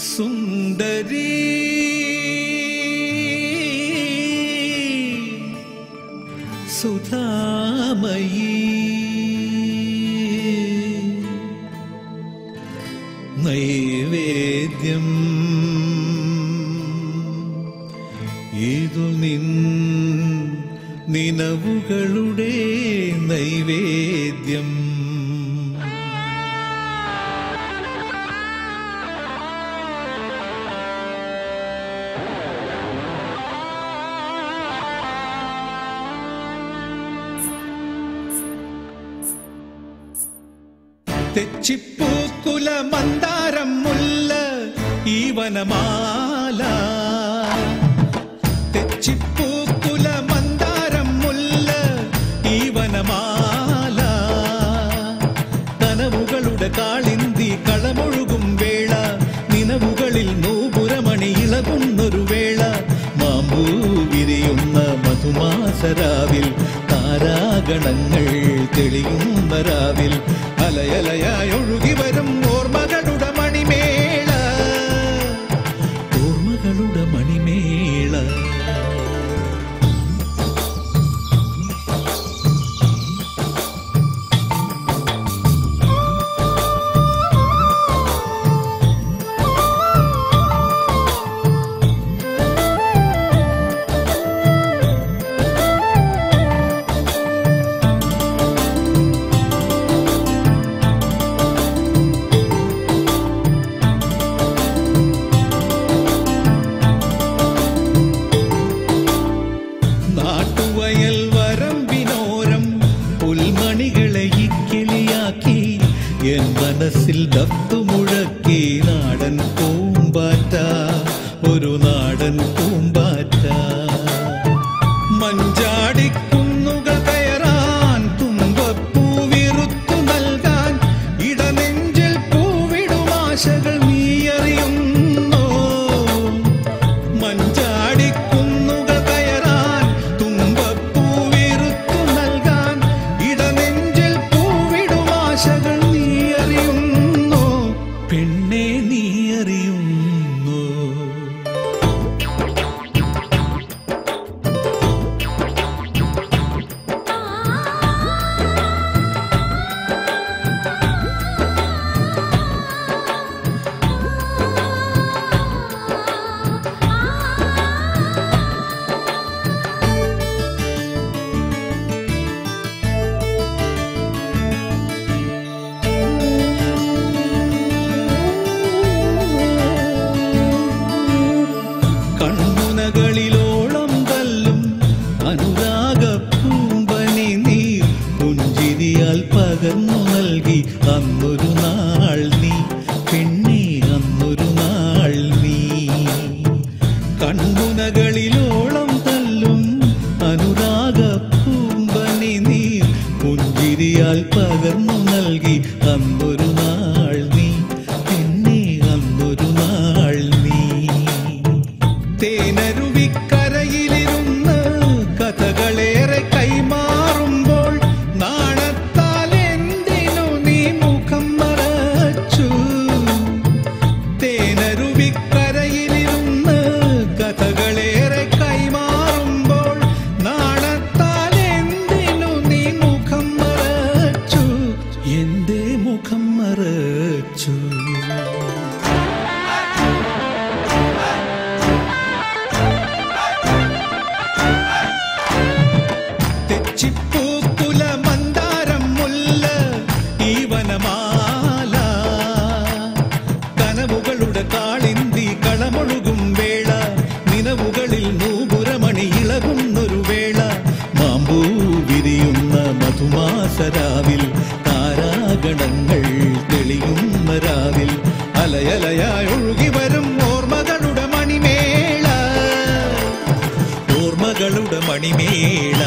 സുന്ദരീ സുധാമയീ നൈവേദ്യം ഇതു നിനവുകളുടെ നൈവേദ്യം. തെച്ചിപ്പൂക്കുല മന്ദാരം മുല്ല ഈ വനമാല. തെച്ചിപ്പൂക്കുല മന്ദാരം മുല്ല ഈ വനമാല. കനവുകളുടെ കാളിന്തി കളമൊഴുകും വേള, നിനവുകളിൽ നൂപുരമണി ഇളകുന്നൊരു വേള. മാമ്പൂ വിരിയുന്ന മധുമാസരാവിൽ, താരാഗണങ്ങൾ തെളിയുന്ന രാവിൽ, അലയലയായി ഒഴുകി വരും ഓർമ്മകളുടെ മണിമേള, ഓർമ്മകളുടെ മണിമേള. എൻ മനസ്സിൽ ദഫ്തുമുഴക്കി നാടൻ പൂമ്പാറ്റ, ഒരു നാടൻ പൂമ്പാറ്റ. മഞ്ചാടിക്കുന്നുകൾ കയറാൻ, തുമ്പപ്പൂവിറുത്തു നൽകാൻ, ഇടനെഞ്ചിൽ പൂവിടും ആശകൾ നീ അറിയുന്നോ? മഞ്ചാടിക്കുന്നുകൾ കയറാൻ, തുമ്പപ്പൂവിറുത്തു നൽകാൻ, ഇടനെഞ്ചിൽ പൂവിടും ആശകൾ പെണ്ണെ നീ അറിയുന്നു? കണ്ണുനകളിലോളം തല്ലും അനുരാഗ പൂമ്പനി നീ, പുഞ്ചിരിയാൽ പകർന്നു നൽകി അന്നൊരു നാൾ നീ, പെണ്ണേ അന്നൊരു നാൾ നീ. കണ്ണുനകളിലോളം തല്ലും അനുരാഗ പൂമ്പനി നീ, പുഞ്ചിരിയാൽ പകർന്നു നൽകി അന്നൊരു നാൾ നീ, പെണ്ണേ അന്നൊരു നാൾ നീ. തേനരുവിക്കരയിലിരുന്ന് കഥകളേറെ കൈമാറുമ്പോൾ, നാണത്താൽ എന്തിനു നീ മുഖം മറച്ചു? തേനരുവിക്കരയിലിരുന്ന് കഥകളേറെ കൈമാറുമ്പോൾ, നാണത്താൽ എന്തിനു നീ മുഖം മറച്ചു? എന്തേ മുഖം മറച്ചു? തെച്ചിപ്പൂക്കുല മന്ദാരം മുല്ല ഈ വനമാല. കനവുകളുടെ കാളിന്തി കളമൊഴുകും വേള, നിനവുകളിൽ നൂപുരമണി ഇളകുന്നൊരു വേള. മാമ്പൂ വിരിയുന്ന മധുമാസരാവിൽ, താരാഗണങ്ങൾ തെളിയുന്ന രാവിൽ, അലയലയായി ഒഴുകി വരും ഓർമ്മകളുടെ മണിമേള, ഓർമ്മകളുടെ മണിമേള.